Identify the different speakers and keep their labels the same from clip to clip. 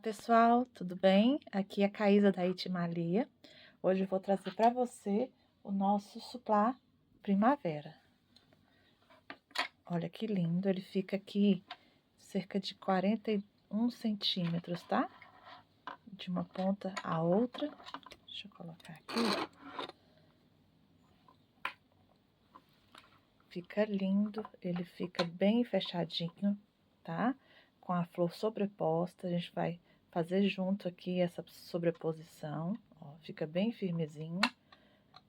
Speaker 1: Pessoal, tudo bem? Aqui é a Caísa da Itimalia. Hoje eu vou trazer para você o nosso suplá primavera. Olha que lindo, ele fica aqui cerca de 41 centímetros, tá? De uma ponta à outra. Deixa eu colocar aqui. Fica lindo, ele fica bem fechadinho, tá? Com a flor sobreposta, a gente vai fazer junto aqui essa sobreposição, ó, fica bem firmezinho,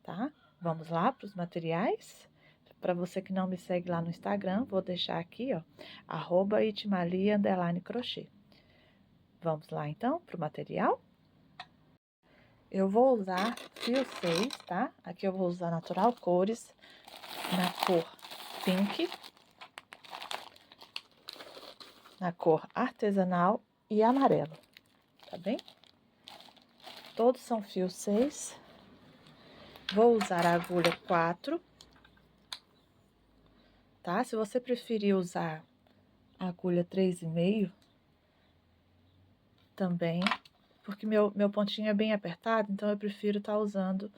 Speaker 1: tá? Vamos lá para os materiais? Para você que não me segue lá no Instagram, vou deixar aqui, ó, @itimalia_crochê. Vamos lá, então, para o material? Eu vou usar fio 6, tá? Aqui eu vou usar Natural Cores, na cor pink, na cor artesanal e amarelo, tá bem? Todos são fio 6. Vou usar a agulha 4, tá? Se você preferir usar a agulha 3,5, também, porque meu pontinho é bem apertado, então eu prefiro estar usando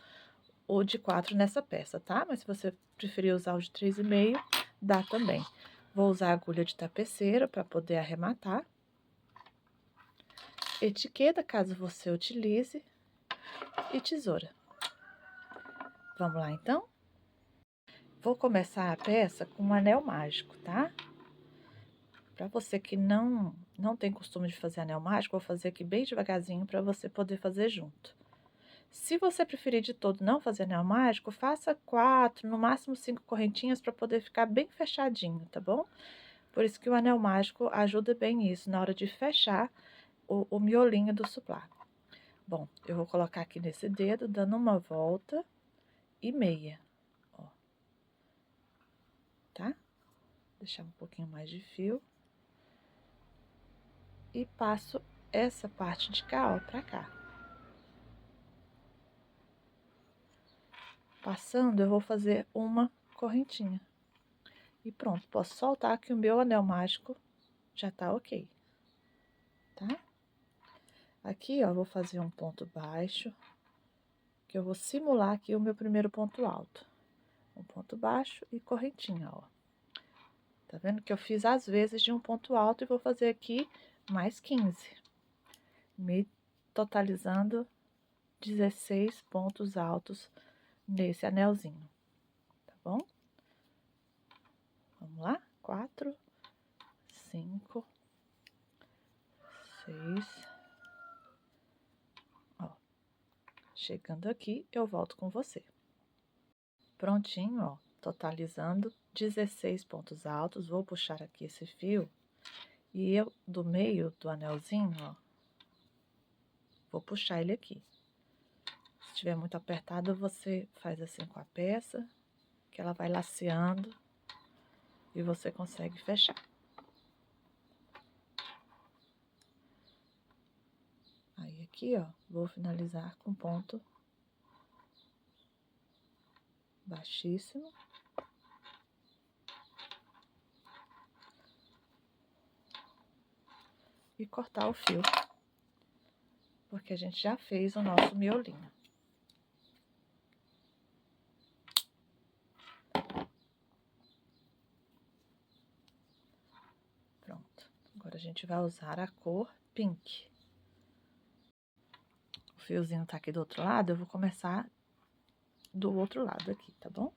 Speaker 1: o de 4 nessa peça, tá? Mas se você preferir usar o de 3,5, dá também. Vou usar a agulha de tapeceira para poder arrematar. Etiqueta, caso você utilize, e tesoura. Vamos lá, então? Vou começar a peça com um anel mágico, tá? Para você que não tem costume de fazer anel mágico, vou fazer aqui bem devagarzinho para você poder fazer junto. Se você preferir de todo não fazer anel mágico, faça 4, no máximo 5 correntinhas para poder ficar bem fechadinho, tá bom? Por isso que o anel mágico ajuda bem nisso, na hora de fechar o miolinho do suplá. Bom, eu vou colocar aqui nesse dedo, dando uma volta e meia, ó. Tá? Deixar um pouquinho mais de fio. E passo essa parte de cá, ó, pra cá. Passando, eu vou fazer uma correntinha. E pronto, posso soltar que o meu anel mágico já tá ok, tá? Aqui, ó, vou fazer um ponto baixo, que eu vou simular aqui o meu primeiro ponto alto. Um ponto baixo e correntinha, ó. Tá vendo que eu fiz às vezes de um ponto alto e vou fazer aqui mais 15. Me totalizando 16 pontos altos nesse anelzinho, tá bom? Vamos lá? 4, 5, 6. Ó, chegando aqui, eu volto com você. Prontinho, ó, totalizando 16 pontos altos. Vou puxar aqui esse fio e eu, do meio do anelzinho, ó, vou puxar ele aqui. Se estiver muito apertado, você faz assim com a peça, que ela vai laceando e você consegue fechar. Aí aqui, ó, vou finalizar com ponto baixíssimo. E cortar o fio, porque a gente já fez o nosso miolinho. Pronto. Agora a gente vai usar a cor pink. O fiozinho tá aqui do outro lado, eu vou começar do outro lado aqui, tá bom?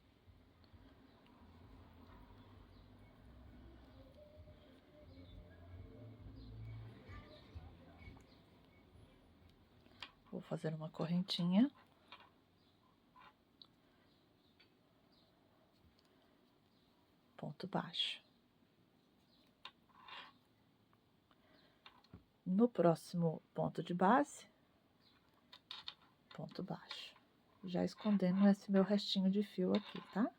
Speaker 1: Vou fazer uma correntinha. Ponto baixo. No próximo ponto de base, ponto baixo. Já escondendo esse meu restinho de fio aqui, tá?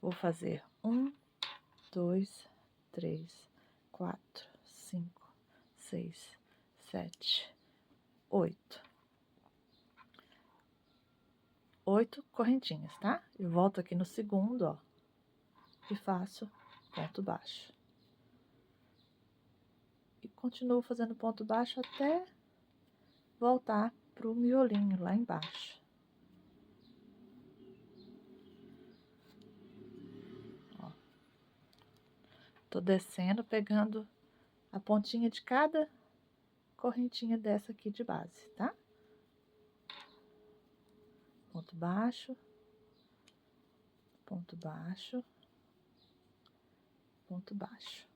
Speaker 1: Vou fazer 1, 2, 3, 4, 5, 6, 7, 8. 8 correntinhas, tá? Eu volto aqui no segundo, ó, e faço ponto baixo. e continuo fazendo ponto baixo até voltar pro miolinho lá embaixo. Ó. Tô descendo, pegando a pontinha de cada correntinha dessa aqui de base, tá? Ponto baixo, ponto baixo, ponto baixo.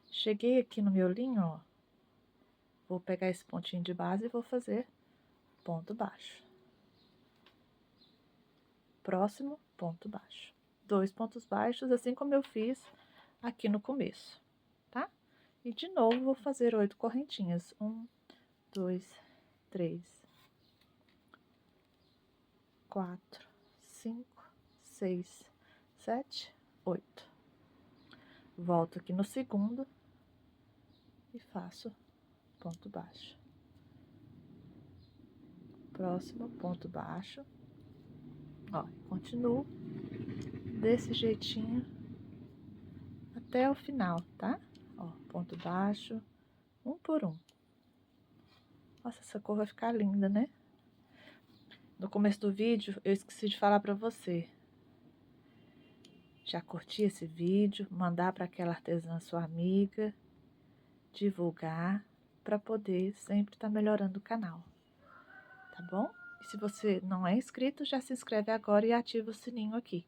Speaker 1: Cheguei aqui no miolinho, ó. Vou pegar esse pontinho de base e vou fazer ponto baixo. Próximo, ponto baixo. 2 pontos baixos, assim como eu fiz aqui no começo, tá? E de novo, vou fazer 8 correntinhas. 1, 2, 3, 4, 5, 6, 7, 8. Volto aqui no segundo e faço ponto baixo. Próximo, ponto baixo. Ó, continuo desse jeitinho até o final, tá? Ó, ponto baixo, um por um. Nossa, essa cor vai ficar linda, né? No começo do vídeo, eu esqueci de falar pra você. Já curtir esse vídeo, mandar para aquela artesã sua amiga, divulgar, para poder sempre estar melhorando o canal, tá bom? E se você não é inscrito, já se inscreve agora e ativa o sininho aqui.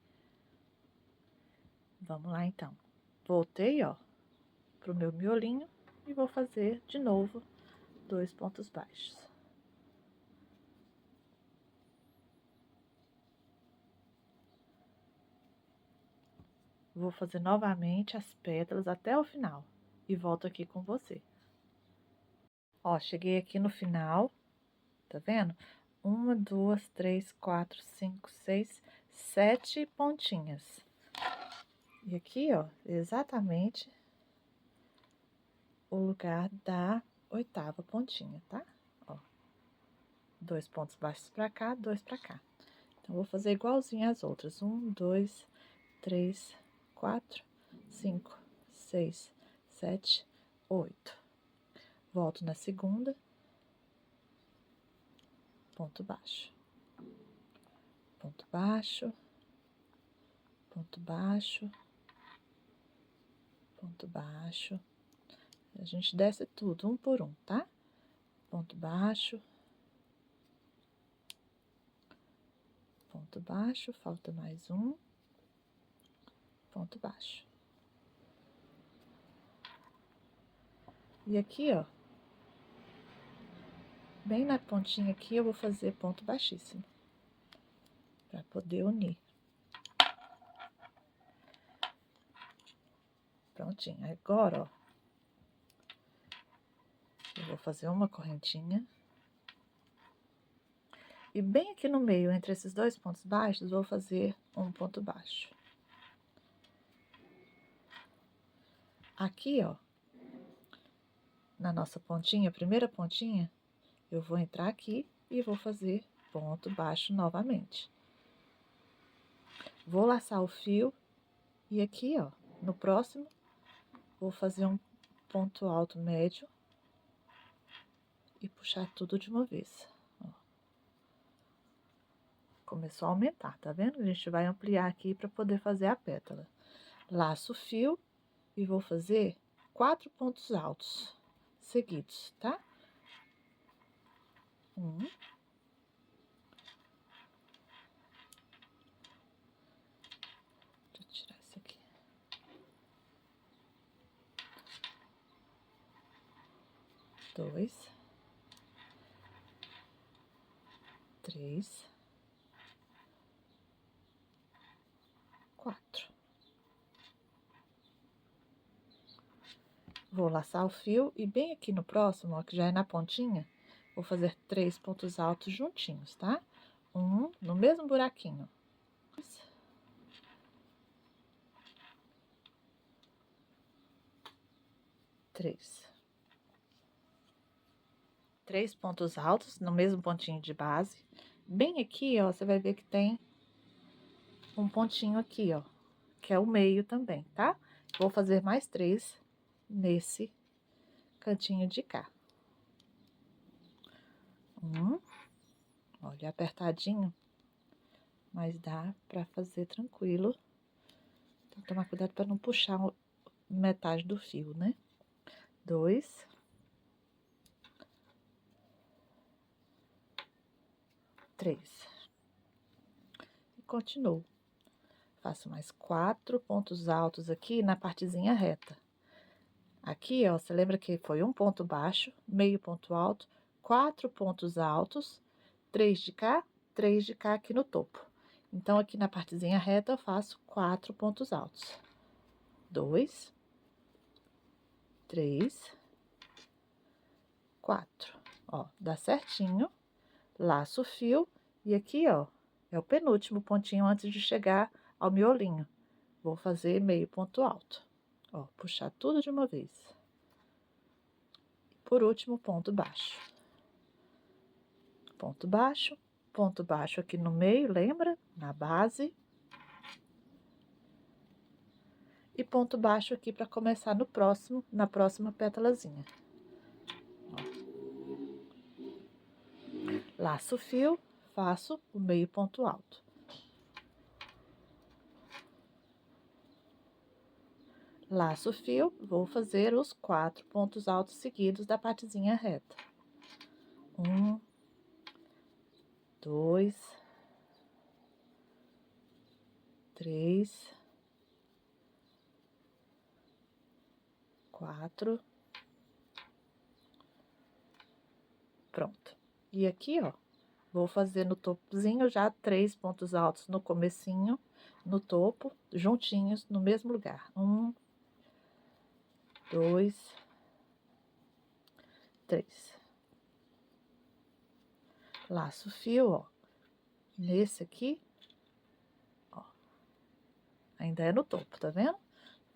Speaker 1: Vamos lá, então. Voltei, ó, pro meu miolinho e vou fazer de novo 2 pontos baixos. Vou fazer novamente as pétalas até o final e volto aqui com você. Ó, cheguei aqui no final, tá vendo? 1, 2, 3, 4, 5, 6, 7 pontinhas. E aqui, ó, exatamente o lugar da 8ª pontinha, tá? Ó, 2 pontos baixos pra cá, 2 pra cá. Então, vou fazer igualzinho as outras. 1, 2, 3, 4, 5, 6, 7, 8. Volto na segunda. Ponto baixo. Ponto baixo. Ponto baixo. Ponto baixo. A gente desce tudo, um por um, tá? Ponto baixo. Ponto baixo, falta mais um. Ponto baixo. E aqui, ó, bem na pontinha aqui, eu vou fazer ponto baixíssimo, pra poder unir. Prontinho. Agora, ó, eu vou fazer uma correntinha. E bem aqui no meio, entre esses 2 pontos baixos, vou fazer um ponto baixo. Aqui, ó, na nossa pontinha, primeira pontinha, eu vou entrar aqui e vou fazer ponto baixo novamente. Vou laçar o fio e aqui, ó, no próximo, vou fazer um ponto alto médio e puxar tudo de uma vez. Ó. Começou a aumentar, tá vendo? A gente vai ampliar aqui para poder fazer a pétala. Laço o fio e vou fazer 4 pontos altos seguidos, tá? 1, deixa eu tirar isso aqui. 2, 3, 4. Vou laçar o fio e bem aqui no próximo, ó, que já é na pontinha, vou fazer 3 pontos altos juntinhos, tá? Um no mesmo buraquinho. 3. 3 pontos altos no mesmo pontinho de base. Bem aqui, ó, você vai ver que tem um pontinho aqui, ó, que é o meio também, tá? Vou fazer mais 3 nesse cantinho de cá. Olha, apertadinho, mas dá pra fazer tranquilo. Então, tomar cuidado para não puxar metade do fio, né? 2. 3. E continuo. Faço mais 4 pontos altos aqui na partezinha reta. Aqui, ó, você lembra que foi um ponto baixo, meio ponto alto, 4 pontos altos, 3 de cá, 3 de cá aqui no topo. Então, aqui na partezinha reta, eu faço 4 pontos altos. 2, 3, 4. Ó, dá certinho, laço o fio, e aqui, ó, é o penúltimo pontinho antes de chegar ao miolinho. Vou fazer meio ponto alto. Ó, puxar tudo de uma vez. Por último, ponto baixo. Ponto baixo aqui no meio, lembra? Na base. E ponto baixo aqui para começar no próximo, na próxima pétalazinha. Ó. Laço o fio, faço o meio ponto alto. Laço o fio, vou fazer os 4 pontos altos seguidos da partezinha reta. 1, 2, 3, 4. Pronto. E aqui, ó, vou fazer no topozinho já 3 pontos altos no comecinho, no topo, juntinhos, no mesmo lugar. 1, 2, 3. Laço o fio, ó, nesse aqui, ó, ainda é no topo, tá vendo?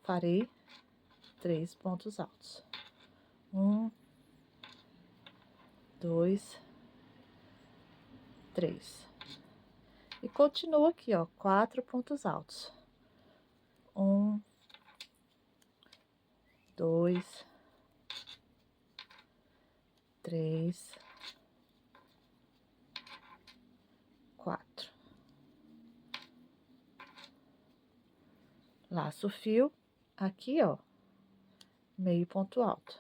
Speaker 1: Farei 3 pontos altos. 1, 2, 3. E continuo aqui, ó, 4 pontos altos. 1, 2, 3, 4. Laço o fio, aqui, ó, meio ponto alto.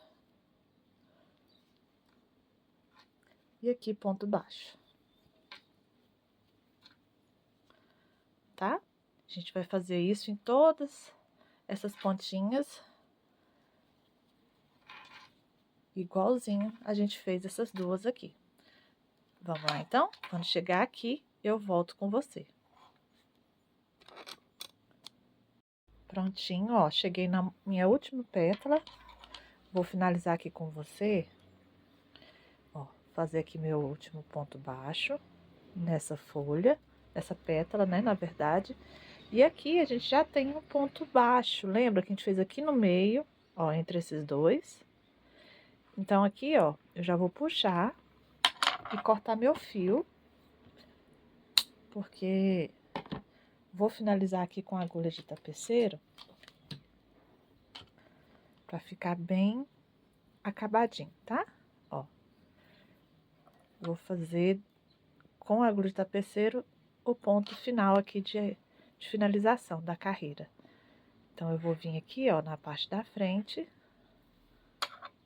Speaker 1: E aqui, ponto baixo. Tá? A gente vai fazer isso em todas essas pontinhas. Igualzinho a gente fez essas duas aqui. Vamos lá, então? Quando chegar aqui, eu volto com você. Prontinho, ó, cheguei na minha última pétala. Vou finalizar aqui com você. Ó, fazer aqui meu último ponto baixo nessa folha, nessa pétala, né, na verdade. E aqui a gente já tem um ponto baixo, lembra que a gente fez aqui no meio, ó, entre esses dois. Então, aqui, ó, eu já vou puxar e cortar meu fio, porque vou finalizar aqui com a agulha de tapeceiro, pra ficar bem acabadinho, tá? Ó, vou fazer com a agulha de tapeceiro o ponto final aqui de finalização da carreira. Então, eu vou vir aqui, ó, na parte da frente,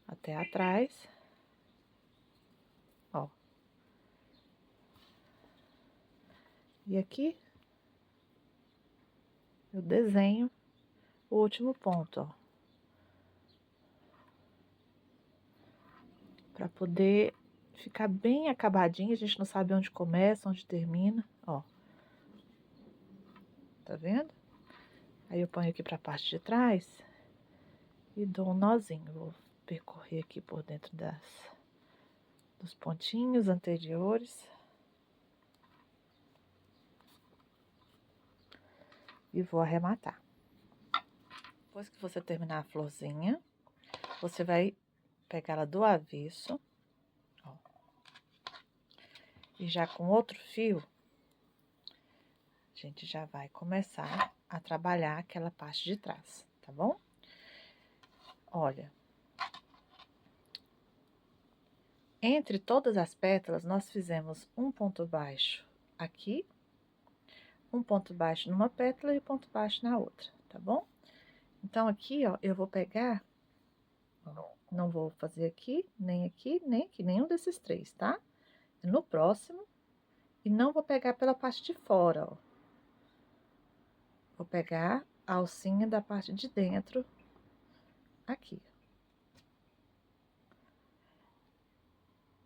Speaker 1: até atrás, ó. E aqui, eu desenho o último ponto, ó. Pra poder ficar bem acabadinho, a gente não sabe onde começa, onde termina, ó. Tá vendo? Aí eu ponho aqui pra parte de trás e dou um nozinho. Vou percorrer aqui por dentro dos pontinhos anteriores. E vou arrematar. Depois que você terminar a florzinha, você vai pegar ela do avesso, ó. E já com outro fio, a gente já vai começar a trabalhar aquela parte de trás, tá bom? Olha, entre todas as pétalas, nós fizemos um ponto baixo aqui, um ponto baixo numa pétala e um ponto baixo na outra, tá bom? Então, aqui, ó, eu vou pegar, ó, não vou fazer aqui, nem aqui, nem aqui, nenhum desses três, tá? No próximo, e não vou pegar pela parte de fora, ó. Vou pegar a alcinha da parte de dentro, aqui.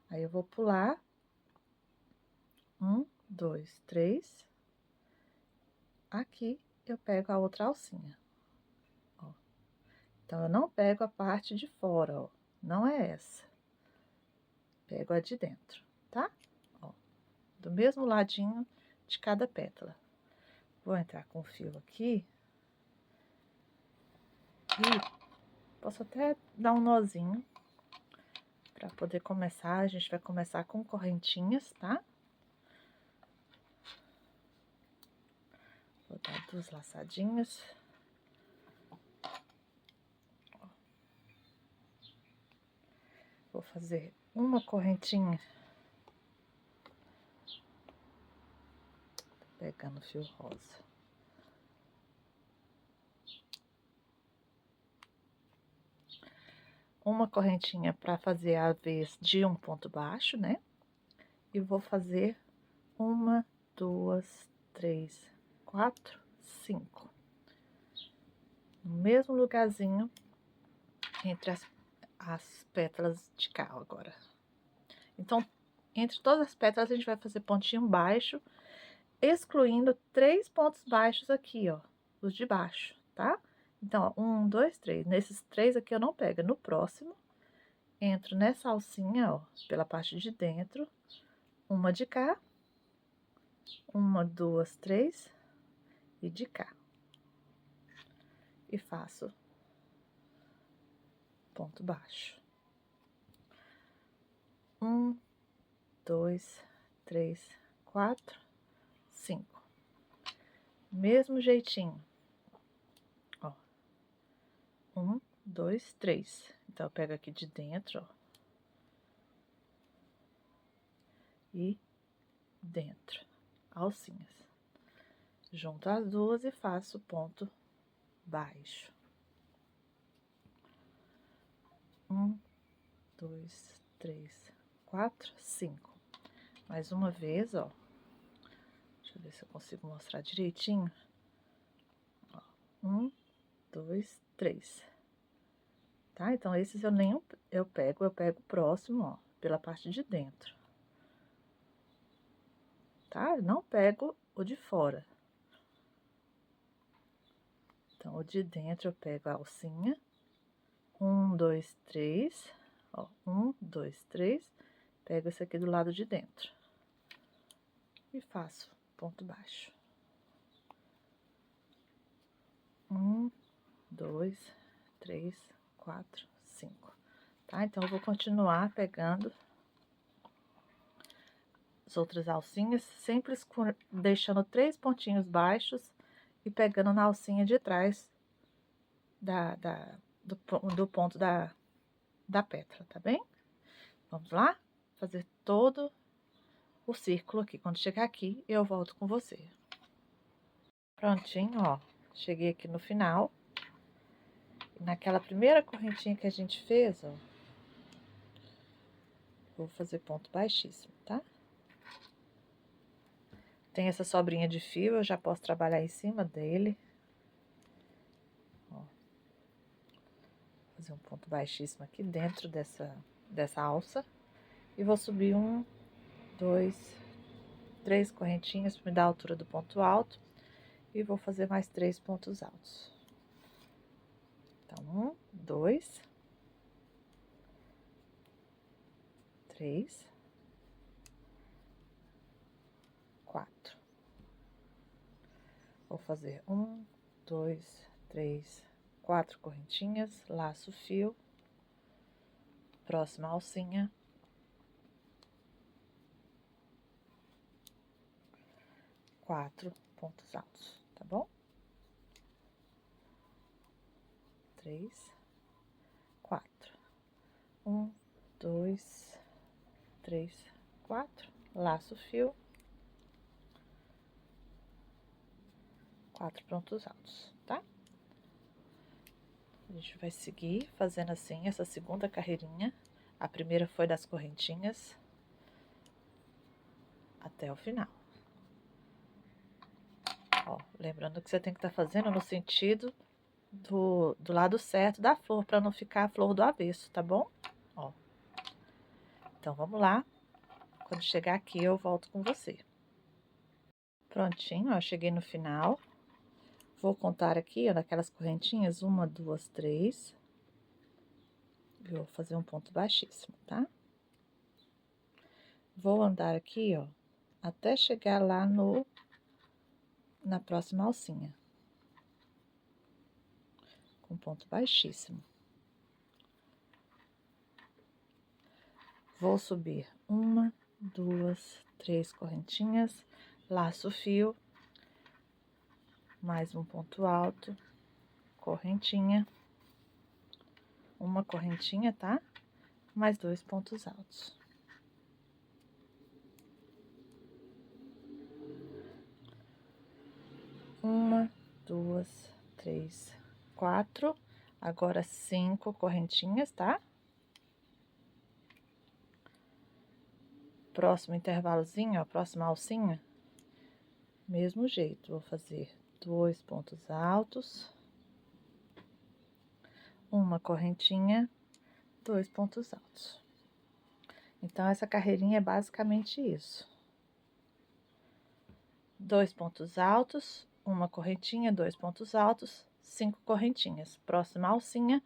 Speaker 1: Aí, eu vou pular, 1, 2, 3. Aqui, eu pego a outra alcinha, ó. Então, eu não pego a parte de fora, ó, não é essa. Pego a de dentro, tá? Ó, do mesmo ladinho de cada pétala. Vou entrar com o fio aqui. E posso até dar um nozinho para poder começar. A gente vai começar com correntinhas, tá? Vou dar 2 laçadinhas. Vou fazer uma correntinha. Tô pegando o fio rosa. Uma correntinha para fazer a vez de um ponto baixo, né? E vou fazer 1, 2, 3, 4, 5. No mesmo lugarzinho entre as pétalas de cá agora. Então, entre todas as pétalas, a gente vai fazer pontinho baixo, excluindo 3 pontos baixos aqui, ó, os de baixo, tá? Então, ó, 1, 2, 3. Nesses 3 aqui eu não pego. No próximo, entro nessa alcinha, ó, pela parte de dentro, uma de cá, 1, 2, 3 e de cá. E faço ponto baixo. 1, 2, 3, 4, 5. Mesmo jeitinho. Ó. 1, 2, 3. Então, eu pego aqui de dentro, ó. E dentro. Alcinhas. Junto as duas e faço ponto baixo. 1, 2, 3, 4, 5. Mais uma vez, ó. Deixa eu ver se eu consigo mostrar direitinho. Ó, 1, 2, 3. Tá? Então, esses eu pego o próximo, ó, pela parte de dentro. Tá? Eu não pego o de fora. Então, o de dentro eu pego a alcinha. 1, 2, 3. Ó, 1, 2, 3. Pego esse aqui do lado de dentro. E faço ponto baixo. 1, 2, 3, 4, 5. Tá? Então, eu vou continuar pegando as outras alcinhas, sempre deixando 3 pontinhos baixos e pegando na alcinha de trás do ponto da pétala, tá bem? Vamos lá? Fazer todo o círculo aqui. Quando chegar aqui, eu volto com você. Prontinho, ó. Cheguei aqui no final. Naquela primeira correntinha que a gente fez, ó. Vou fazer ponto baixíssimo, tá? Tem essa sobrinha de fio, eu já posso trabalhar em cima dele. Ó. Fazer um ponto baixíssimo aqui dentro dessa alça. E vou subir 1, 2, 3 correntinhas para me dar a altura do ponto alto. E vou fazer mais 3 pontos altos. Então, 1, 2, 3, 4. Vou fazer 1, 2, 3, 4 correntinhas, laço o fio, próxima alcinha. Quatro pontos altos, tá bom? 3, 4. 1, 2, 3, 4. Laço o fio. 4 pontos altos, tá? A gente vai seguir fazendo assim essa segunda carreirinha. A primeira foi das correntinhas até o final. Ó, lembrando que você tem que estar fazendo no sentido do lado certo da flor, para não ficar a flor do avesso, tá bom? Ó. Então, vamos lá. Quando chegar aqui, eu volto com você. Prontinho, ó, cheguei no final. Vou contar aqui, ó, naquelas correntinhas, 1, 2, 3. Vou fazer um ponto baixíssimo, tá? Vou andar aqui, ó, até chegar lá na próxima alcinha. Com ponto baixíssimo. Vou subir 1, 2, 3 correntinhas, laço o fio, mais um ponto alto, correntinha, uma correntinha, tá? Mais 2 pontos altos. Uma, 2, 3, 4. Agora 5 correntinhas, tá? Próximo intervalozinho, ó, próxima alcinha, mesmo jeito, vou fazer 2 pontos altos, uma correntinha, 2 pontos altos. Então, essa carreirinha é basicamente isso. 2 pontos altos, uma correntinha, 2 pontos altos, 5 correntinhas. Próxima alcinha,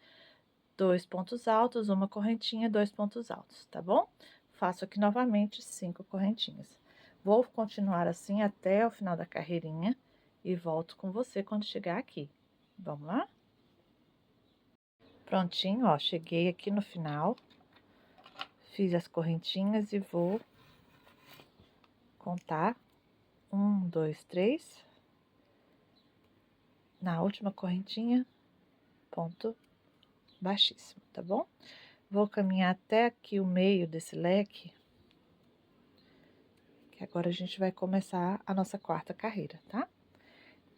Speaker 1: 2 pontos altos, uma correntinha, 2 pontos altos, tá bom? Faço aqui novamente 5 correntinhas. Vou continuar assim até o final da carreirinha e volto com você quando chegar aqui. Vamos lá? Prontinho, ó, cheguei aqui no final. Fiz as correntinhas e vou contar 1, 2, 3. Na última correntinha, ponto baixíssimo, tá bom? Vou caminhar até aqui o meio desse leque, que agora a gente vai começar a nossa quarta carreira, tá?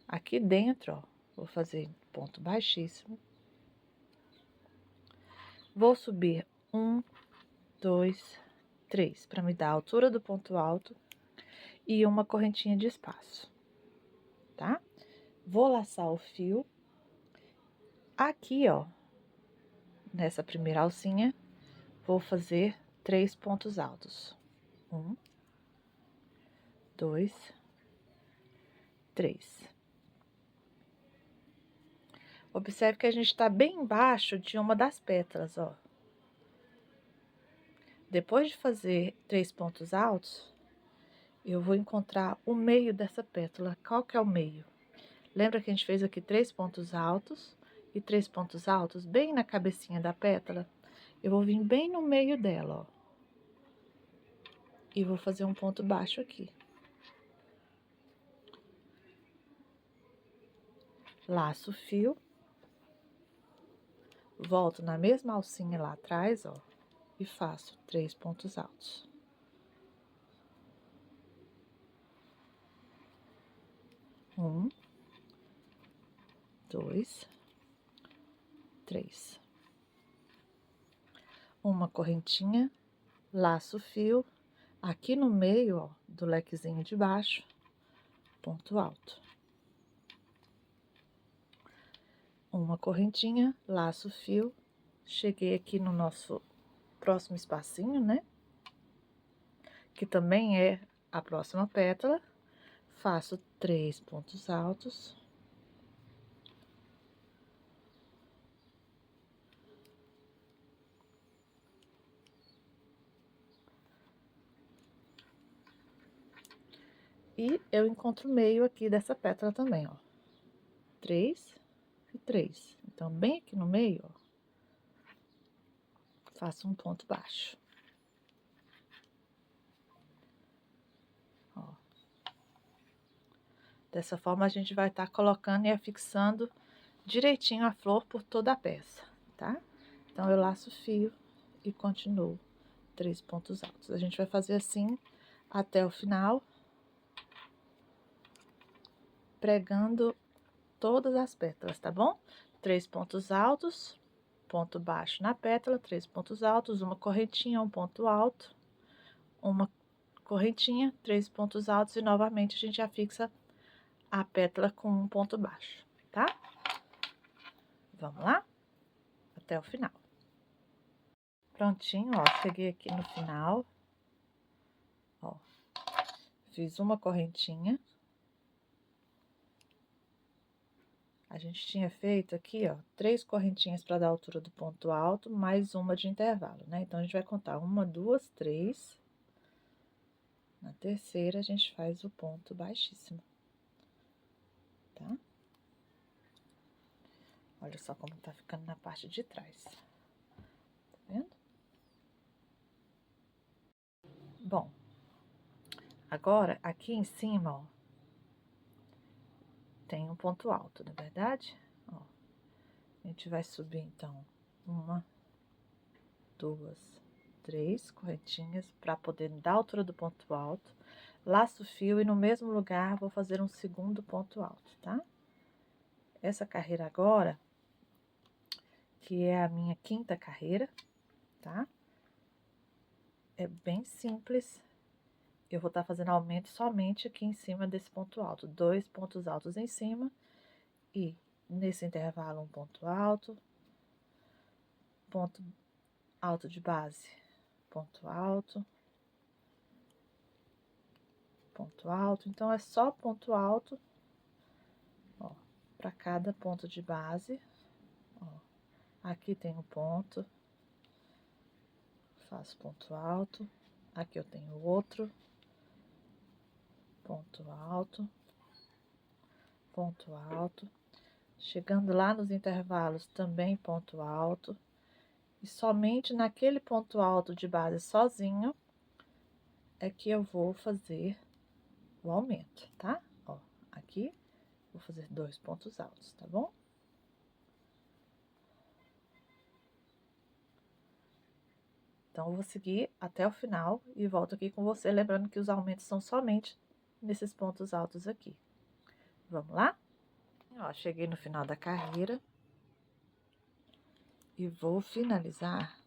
Speaker 1: Aqui dentro, ó, vou fazer ponto baixíssimo. Vou subir 1, 2, 3, para me dar a altura do ponto alto e uma correntinha de espaço, tá? Vou laçar o fio aqui, ó, nessa primeira alcinha, vou fazer 3 pontos altos. 1, 2, 3. Observe que a gente tá bem embaixo de uma das pétalas, ó. Depois de fazer 3 pontos altos, eu vou encontrar o meio dessa pétala. Qual que é o meio? Lembra que a gente fez aqui 3 pontos altos e 3 pontos altos bem na cabecinha da pétala? Eu vou vir bem no meio dela, ó. E vou fazer um ponto baixo aqui. Laço o fio. Volto na mesma alcinha lá atrás, ó. E faço 3 pontos altos. 1, 2, 3. Uma correntinha, laço o fio, aqui no meio, ó, do lequezinho de baixo, ponto alto. Uma correntinha, laço o fio, cheguei aqui no nosso próximo espacinho, né? Que também é a próxima pétala, faço 3 pontos altos. E eu encontro o meio aqui dessa pétala também, ó. 3 e 3. Então, bem aqui no meio, ó, faço um ponto baixo. Ó. Dessa forma, a gente vai estar colocando e afixando direitinho a flor por toda a peça, tá? Então, eu laço o fio e continuo 3 pontos altos. A gente vai fazer assim até o final, pregando todas as pétalas, tá bom? 3 pontos altos, ponto baixo na pétala, 3 pontos altos, uma correntinha, um ponto alto, uma correntinha, 3 pontos altos e novamente a gente já fixa a pétala com um ponto baixo, tá? Vamos lá? Até o final. Prontinho, ó, cheguei aqui no final, ó, fiz uma correntinha. A gente tinha feito aqui, ó, 3 correntinhas para dar a altura do ponto alto, mais uma de intervalo, né? Então, a gente vai contar 1, 2, 3. Na terceira, a gente faz o ponto baixíssimo, tá? Olha só como tá ficando na parte de trás. Tá vendo? Bom, agora, aqui em cima, ó, tem um ponto alto, não é verdade? Ó, a gente vai subir, então, 1, 2, 3 correntinhas para poder dar a altura do ponto alto. Laço o fio e no mesmo lugar vou fazer um segundo ponto alto, tá? Essa carreira agora, que é a minha 5ª carreira, tá? É bem simples. Eu vou estar fazendo aumento somente aqui em cima desse ponto alto. 2 pontos altos em cima e nesse intervalo um ponto alto de base, ponto alto. Então, é só ponto alto, ó, para cada ponto de base, ó. Aqui tem um ponto, faço ponto alto, aqui eu tenho outro, ponto alto, chegando lá nos intervalos também ponto alto, e somente naquele ponto alto de base sozinho é que eu vou fazer o aumento, tá? Ó, aqui vou fazer 2 pontos altos, tá bom? Então, eu vou seguir até o final e volto aqui com você, lembrando que os aumentos são somente nesses pontos altos aqui. Vamos lá? Ó, cheguei no final da carreira e vou finalizar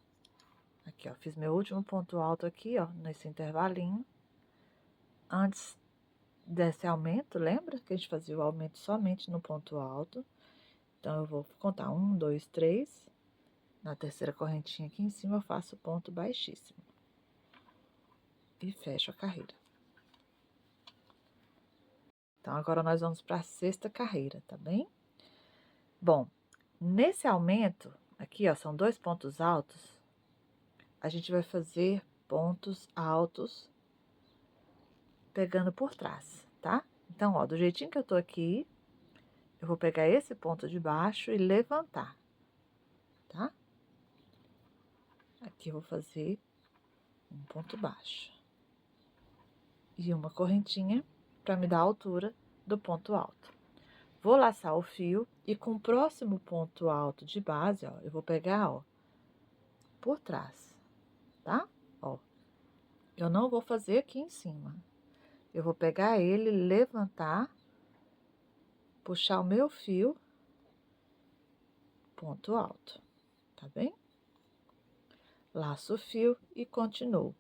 Speaker 1: aqui, ó. Fiz meu último ponto alto aqui, ó, nesse intervalinho. Antes desse aumento, lembra que a gente fazia o aumento somente no ponto alto? Então, eu vou contar 1, 2, 3. Na terceira correntinha aqui em cima, eu faço ponto baixíssimo. E fecho a carreira. Então, agora nós vamos para a 6ª carreira, tá bem? Bom, nesse aumento, aqui, ó, são 2 pontos altos, a gente vai fazer pontos altos pegando por trás, tá? Então, ó, do jeitinho que eu tô aqui, eu vou pegar esse ponto de baixo e levantar, tá? Aqui eu vou fazer um ponto baixo e uma correntinha para me dar a altura do ponto alto. Vou laçar o fio e com o próximo ponto alto de base, ó, eu vou pegar, ó, por trás, tá? Ó, eu não vou fazer aqui em cima. Eu vou pegar ele, levantar, puxar o meu fio, ponto alto, tá bem? Laço o fio e continuo.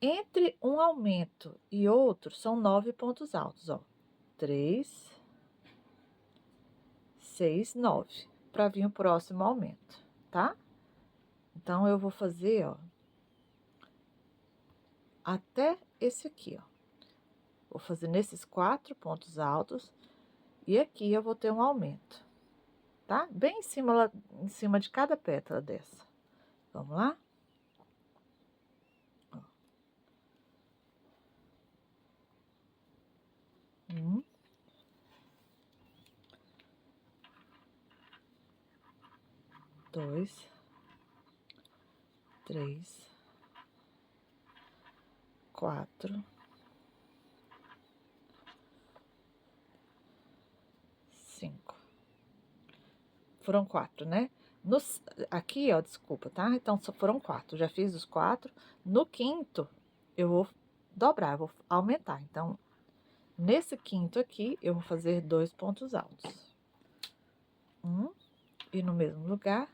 Speaker 1: Entre um aumento e outro, são 9 pontos altos, ó. 3, 6, 9, para vir o próximo aumento, tá? Então, eu vou fazer, ó, até esse aqui, ó. Vou fazer nesses 4 pontos altos e aqui eu vou ter um aumento, tá? Bem em cima de cada pétala dessa. Vamos lá? 1, 2, 3, 4, 5. foram 4, né? Aqui, ó, desculpa, tá? Então, só foram 4, já fiz os 4. No quinto, eu vou dobrar, vou aumentar. Então, nesse quinto aqui, eu vou fazer 2 pontos altos. E no mesmo lugar,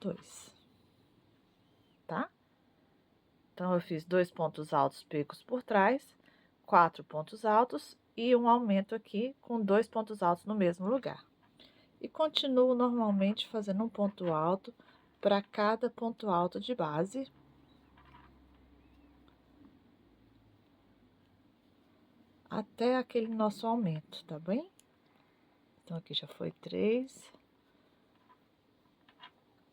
Speaker 1: 2. Tá? Então, eu fiz 2 pontos altos pegos por trás, 4 pontos altos e um aumento aqui com 2 pontos altos no mesmo lugar. E continuo normalmente fazendo um ponto alto para cada ponto alto de base. Até aquele nosso aumento, tá bem? Então, aqui já foi 3,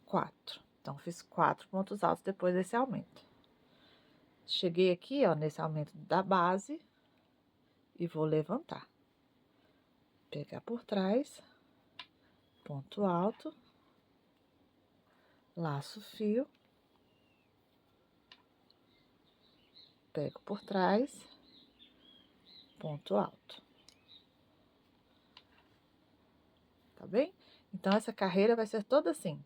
Speaker 1: 4. Então, fiz 4 pontos altos depois desse aumento. Cheguei aqui, ó, nesse aumento da base e vou levantar. Pegar por trás, ponto alto, laço fio, pego por trás, ponto alto. Tá bem? Então, essa carreira vai ser toda assim.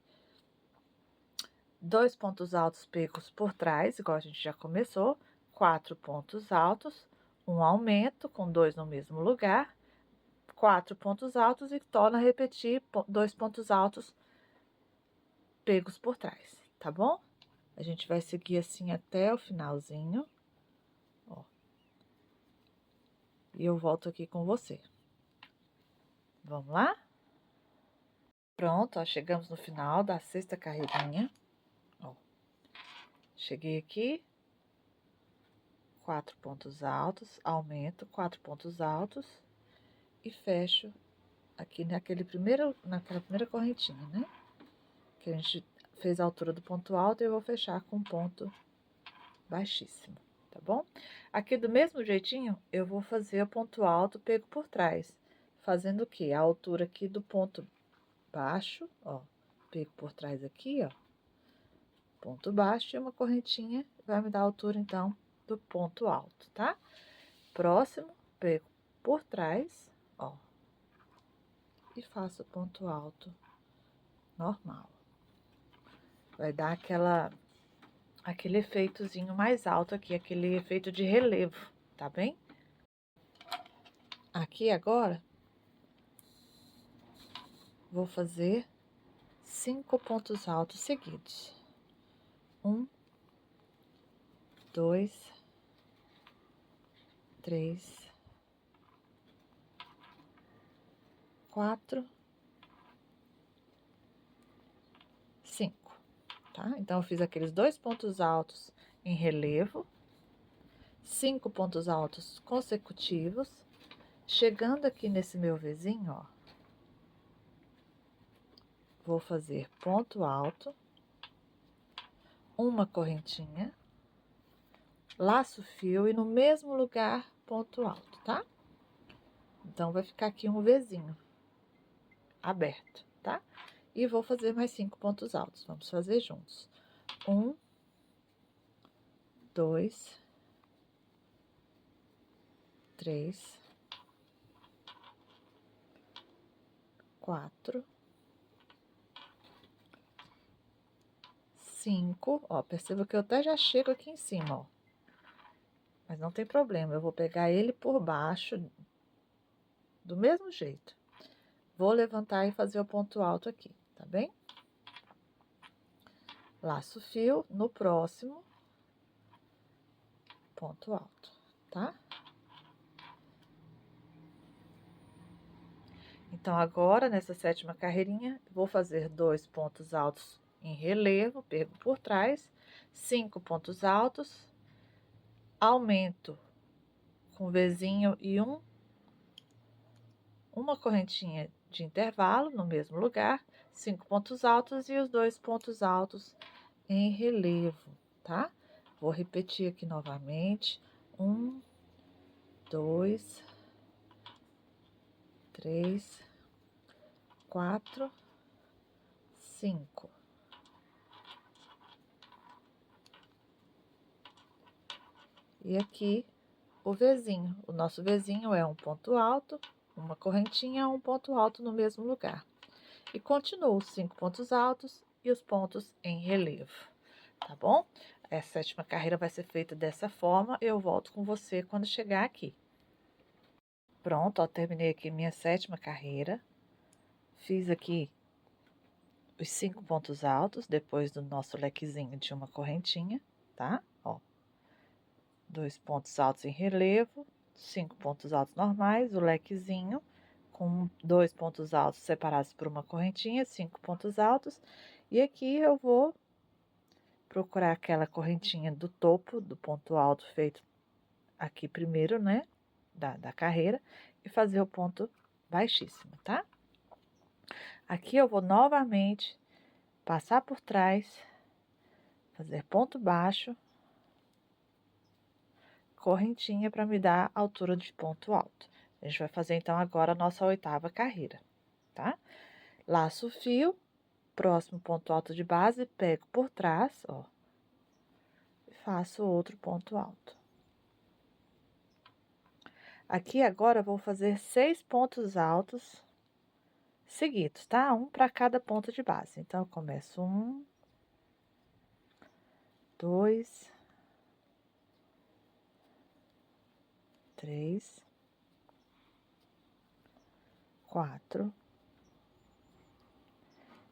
Speaker 1: 2 pontos altos pegos por trás, igual a gente já começou, 4 pontos altos, um aumento com 2 no mesmo lugar, 4 pontos altos e torna a repetir 2 pontos altos pegos por trás, tá bom? A gente vai seguir assim até o finalzinho, ó. E eu volto aqui com você. Vamos lá? Pronto, ó, chegamos no final da 6ª carreirinha, ó. Cheguei aqui, 4 pontos altos, aumento, 4 pontos altos e fecho aqui naquela primeira correntinha, né? Que a gente fez a altura do ponto alto e eu vou fechar com um ponto baixíssimo, tá bom? Aqui do mesmo jeitinho, eu vou fazer o ponto alto pego por trás, fazendo o quê? A altura aqui do ponto baixo, ó, pego por trás aqui, ó, ponto baixo e uma correntinha vai me dar a altura, então, do ponto alto, tá? Próximo, pego por trás, ó, e faço ponto alto normal. Vai dar aquele efeitozinho mais alto aqui, aquele efeito de relevo, tá bem? Aqui agora, vou fazer 5 pontos altos seguidos. 1, 2, 3, 4, 5, tá? Então, eu fiz aqueles 2 pontos altos em relevo, 5 pontos altos consecutivos. Chegando aqui nesse meu Vzinho, ó, vou fazer ponto alto, uma correntinha, laço fio e no mesmo lugar ponto alto, tá? Então, vai ficar aqui um Vzinho aberto, tá? E vou fazer mais 5 pontos altos. Vamos fazer juntos. 1, 2, 3, 4, 5. Ó, perceba que eu até já chego aqui em cima, ó. Mas não tem problema, eu vou pegar ele por baixo, do mesmo jeito. Vou levantar e fazer o ponto alto aqui, tá bem? Laço fio no próximo ponto alto, tá? Então, agora, nessa 7ª carreirinha, vou fazer 2 pontos altos em relevo, pego por trás, 5 pontos altos, aumento com Vzinho e uma correntinha de intervalo no mesmo lugar, 5 pontos altos e os 2 pontos altos em relevo, tá? Vou repetir aqui novamente. 1, 2, 3, 4, 5. E aqui o Vzinho. O nosso Vzinho é um ponto alto, uma correntinha, um ponto alto no mesmo lugar. E continuo os 5 pontos altos e os pontos em relevo, tá bom? A sétima carreira vai ser feita dessa forma, eu volto com você quando chegar aqui. Pronto, ó, terminei aqui minha sétima carreira. Fiz aqui os 5 pontos altos, depois do nosso lequezinho de uma correntinha, tá? Ó, 2 pontos altos em relevo, 5 pontos altos normais, o lequezinho, com 2 pontos altos separados por uma correntinha, 5 pontos altos. E aqui eu vou procurar aquela correntinha do topo do ponto alto feito aqui primeiro, né? Da carreira, e fazer o ponto baixíssimo, tá? Aqui eu vou novamente passar por trás, fazer ponto baixo, correntinha para me dar a altura de ponto alto. A gente vai fazer então agora a nossa oitava carreira, tá? Laço o fio, próximo ponto alto de base, pego por trás, ó, e faço outro ponto alto. Aqui agora eu vou fazer 6 pontos altos seguidos, tá? Um para cada ponto de base. Então, eu começo 1, 2, 3, 4,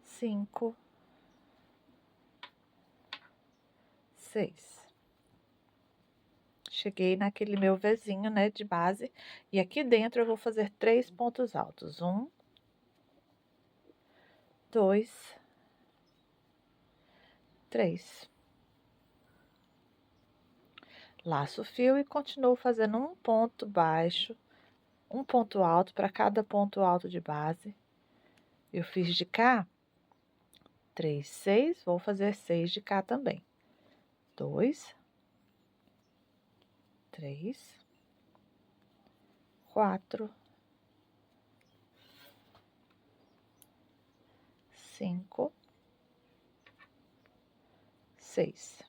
Speaker 1: 5, 6. Cheguei naquele meu Vzinho, né, de base, e aqui dentro eu vou fazer 3 pontos altos. 1, 2, 3. Laço o fio e continuo fazendo um ponto baixo, um ponto alto para cada ponto alto de base. Eu fiz de cá 3, 6, vou fazer 6 de cá também. 2, 3, 4, 5, 6.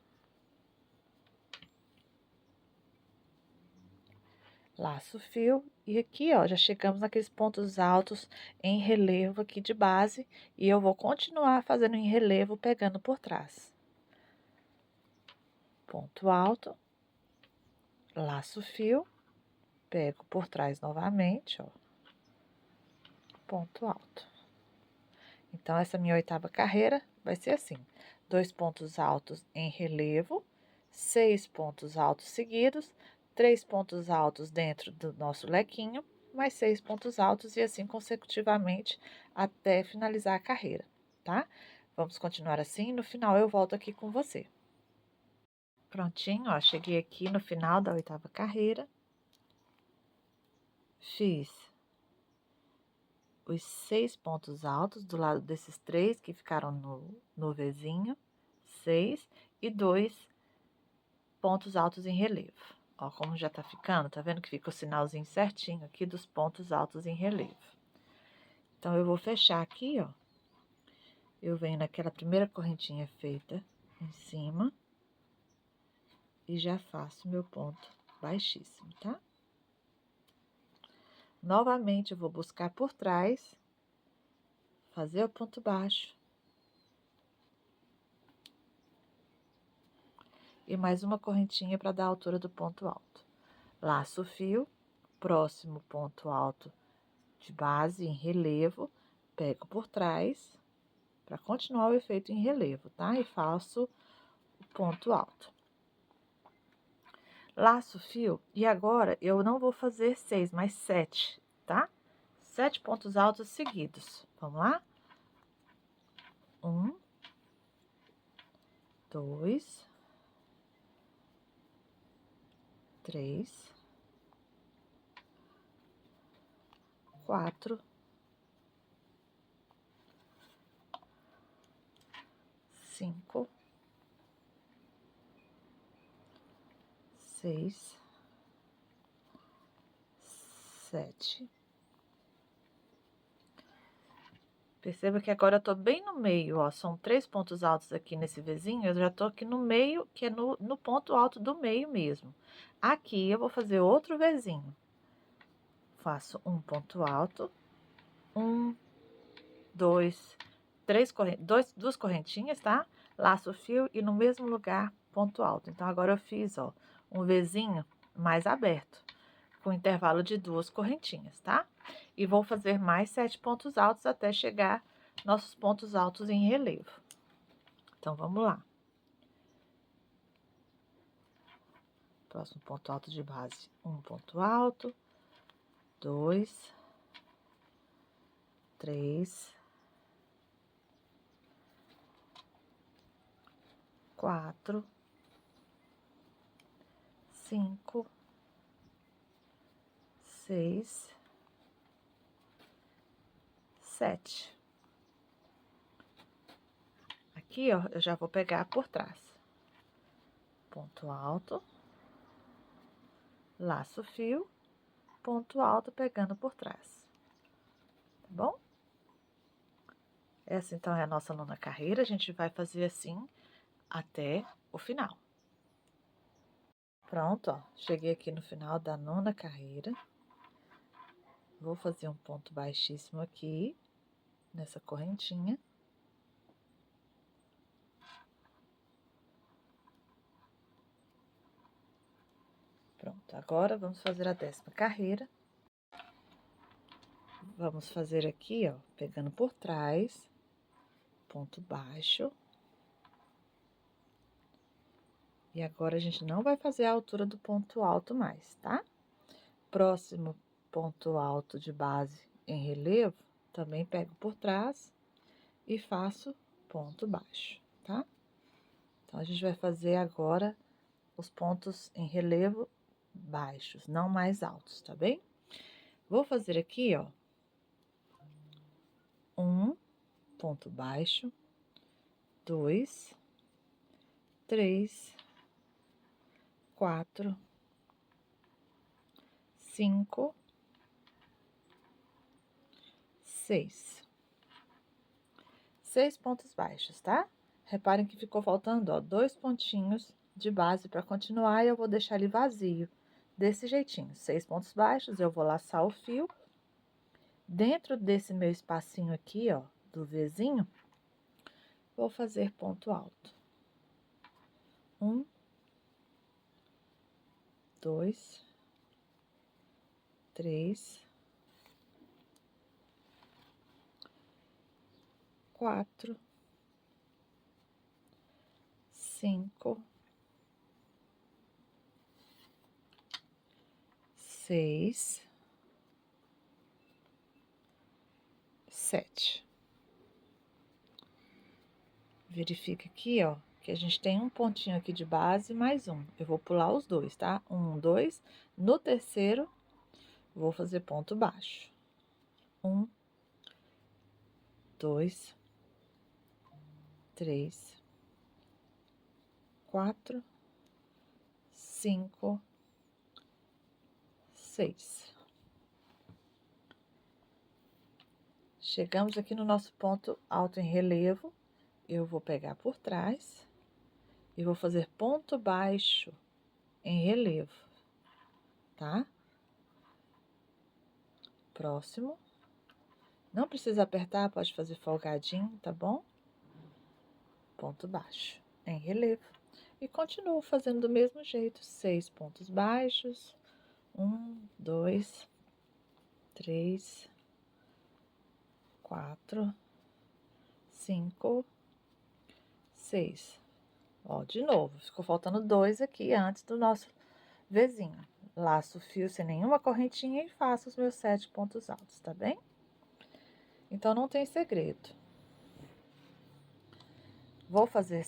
Speaker 1: Laço o fio e aqui, ó, já chegamos naqueles pontos altos em relevo aqui de base e eu vou continuar fazendo em relevo pegando por trás. Ponto alto, laço o fio, pego por trás novamente, ó, ponto alto. Então, essa minha oitava carreira vai ser assim: 2 pontos altos em relevo, 6 pontos altos seguidos, 3 pontos altos dentro do nosso lequinho, mais 6 pontos altos e assim consecutivamente até finalizar a carreira, tá? Vamos continuar assim, no final eu volto aqui com você. Prontinho, ó, cheguei aqui no final da oitava carreira. Fiz os 6 pontos altos do lado desses 3 que ficaram no Vzinho, 6 e 2 pontos altos em relevo. Ó, como já tá ficando, tá vendo que fica o sinalzinho certinho aqui dos pontos altos em relevo. Então, eu vou fechar aqui, ó. Eu venho naquela primeira correntinha feita em cima e já faço meu ponto baixíssimo, tá? Novamente, eu vou buscar por trás, fazer o ponto baixo. E mais uma correntinha para dar a altura do ponto alto. Laço o fio, próximo ponto alto de base em relevo, pego por trás para continuar o efeito em relevo, tá? E faço o ponto alto. Laço o fio e agora eu não vou fazer 6, mas 7, tá? 7 pontos altos seguidos. Vamos lá? 1, 2, 3, 4, 5, 6, 7. Perceba que agora eu tô bem no meio, ó. São 3 pontos altos aqui nesse Vzinho, eu já tô aqui no meio, que é no ponto alto do meio mesmo. Aqui eu vou fazer outro Vzinho. Faço um ponto alto, 1, duas correntinhas, tá? Laço o fio e no mesmo lugar, ponto alto. Então, agora eu fiz, ó, um Vzinho mais aberto, com intervalo de 2 correntinhas, tá? E vou fazer mais 7 pontos altos até chegar nossos pontos altos em relevo. Então, vamos lá. Próximo ponto alto de base, um ponto alto, 2, 3, 4, 5, 6, 7. Aqui, ó, eu já vou pegar por trás. Ponto alto, laço fio, ponto alto pegando por trás. Tá bom? Essa, então, é a nossa nona carreira. A gente vai fazer assim até o final. Pronto, ó. Cheguei aqui no final da nona carreira. Vou fazer um ponto baixíssimo aqui, nessa correntinha. Pronto, agora vamos fazer a 10ª carreira. Vamos fazer aqui, ó, pegando por trás, ponto baixo. E agora, a gente não vai fazer a altura do ponto alto mais, tá? Próximo ponto alto de base em relevo, também pego por trás e faço ponto baixo, tá? Então, a gente vai fazer agora os pontos em relevo baixos, não mais altos, tá bem? Vou fazer aqui, ó, um ponto baixo, 2, 3, 4, 5, 6. 6 pontos baixos, tá? Reparem que ficou faltando, ó, 2 pontinhos de base para continuar e eu vou deixar ele vazio. Desse jeitinho, 6 pontos baixos, eu vou laçar o fio. Dentro desse meu espacinho aqui, ó, do Vzinho, vou fazer ponto alto. 1, 2, 3, 4, 5, 6, 7. Verifica aqui, ó, que a gente tem um pontinho aqui de base mais um. Eu vou pular os dois, tá? 1, 2. No terceiro, vou fazer ponto baixo. 1, 2, 3, 4, 5, 6. Chegamos aqui no nosso ponto alto em relevo. Eu vou pegar por trás e vou fazer ponto baixo em relevo, tá? Próximo. Não precisa apertar, pode fazer folgadinho, tá bom? Ponto baixo em relevo. E continuo fazendo do mesmo jeito, 6 pontos baixos. 1, 2, 3, 4, 5, 6. Ó, de novo, ficou faltando 2 aqui antes do nosso Vzinho. Laço o fio sem nenhuma correntinha e faço os meus 7 pontos altos, tá bem? Então, não tem segredo. Vou fazer